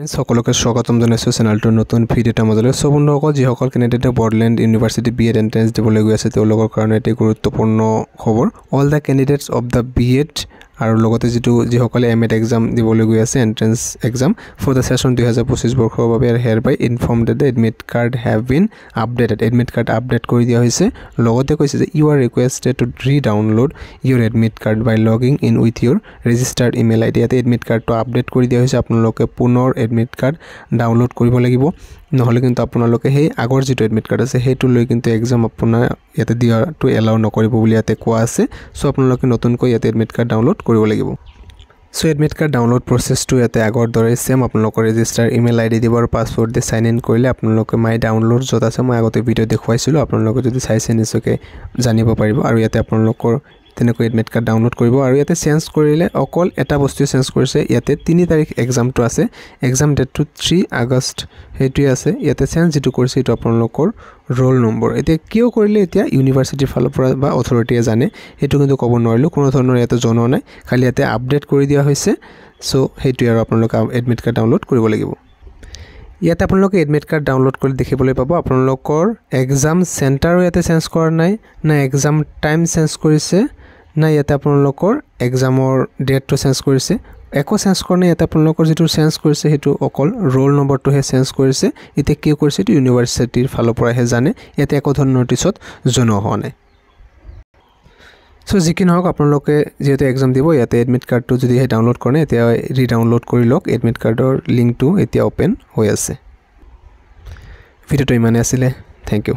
সকলকে স্বাগতম জানাইছো চেনেলটোৰ নতুন ভিডিঅ'টা মাজলৈ সব বন্ধুসকল যিসকল কেণ্ডিডেটে বৰ্ডলেণ্ড ইউনিভাৰ্চিটি বিএড এন্ট্ৰেন্স দিবলৈ গৈ আছে তেওঁলোকৰ কাৰণে এটি গুৰুত্বপূৰ্ণ খবৰ all the candidates of the BEd আৰু লগতে যিসকলে এমএড এক্সাম দিবলৈ গৈ আছে entrance exam for the session 2025 বৰ্ষৰ বাবে hereby informed that admit card have been updated admit card update কৰি দিয়া হৈছে লগতে কৈছে যে you are requested to redownload your admit card by logging in with Euro registered email ID ইয়াতে admit কাৰ্ডটো আপডেট কৰি দিয়া হৈছে আপোনালোকে পুনৰ এডমিট কাৰ্ড ডাউনলোড কৰিব লাগিব নহলে কিন্তু আপোনালোকে সেই আগৰ যেটো এডমিট কাৰ্ড আছে হেতু লৈ কিন্তু এক্সাম আপোনাৰ ইয়াতে দিয়াটো এলাউ নকৰিব বুলি ইয়াতে কোৱা আছে সো আপোনালোকে নতুনকৈ ইয়াতে এডমিট কাৰ্ড ডাউনলোড কৰিব লাগিব সো এডমিট কাৰ্ড ডাউনলোড প্ৰসেছটো ইয়াতে আগৰ দৰে সেম আপোনালোকৰ ৰেজিষ্টাৰ ইমেইল আইডি দিব আৰু পাছৱৰ্ড দি সাইন ইন কৰিলে আপোনালোকে মাই ডাউনলোড যত আছে মই আগতে ভিডিও দেখুৱাইছিলো আপোনালোকে যদি চাইছে নিশ্চয়কৈ জানিব পাৰিব আৰু ইয়াতে আপোনালোকৰ তেনেকৈ এডমিট কাৰ্ড ডাউনলোড কৰিব আৰু ইয়াতে চেঞ্জ কৰিলে অকল এটা বস্তু চেঞ্জ কৰিছে ইয়াতে 3 তাৰিখ এক্সামটো আছে এক্সাম ডেটটো 3 আগষ্ট হেতু আছে ইয়াতে চেঞ্জ যেটো কৰিছে এটো আপোনালোকৰ ৰোল নম্বৰ এতিয়া কিয় কৰিলে এতিয়া ইউনিভাৰ্চিটিৰ ফালৰ পৰা বা অথৰিটিয়ে জানে হেতু কিন্তু ক'ব নোৱাৰিলো কোনো ধৰণৰ ইয়াতে জনোৱা নাই খালি ইয়াতে আপডেট কৰি দিয়া হৈছে সো হেতু আৰু আপোনালোকে এডমিট কাৰ্ড ডাউনলোড কৰিব লাগিব ইয়াতে আপোনালোকে এডমিট কাৰ্ড ডাউনলোড কৰি দেখিবলৈ পাব আপোনালোকৰ এক্সাম চেণ্টাৰ ইয়াতে চেঞ্জ কৰা নাই না এক্সাম টাইম চেঞ্জ কৰিছে না ইয়াতে আপোনালোকৰ এক্সামৰ ডেটটো চেঞ্জ কৰিছে একো চেঞ্জ কৰা নাই ইয়াতে আপোনালোকৰ যেটো চেঞ্জ কৰিছে হেতু অকল ৰোল নম্বৰটোহে চেঞ্জ কৰিছে ইতে কি কৰিছে এটো ইউনিভাৰ্চিটিৰ ফালৰ পৰাহে জানে ইয়াতে একো ধৰণৰ নটিছত জনোৱা হোৱা নাই সো যিকি নহওক আপোনালোকে যেতে এক্সাম দিব ইয়াতে এডমিট কাৰ্ডটো যদি ডাউনলোড কৰে এতিয়া ৰি-ডাউনলোড কৰি লওক এডমিট কাৰ্ডৰ লিংকটো এতিয়া ওপেন হৈ আছে ভিডিওটো ইমানে আছিল থ্যাংক ইউ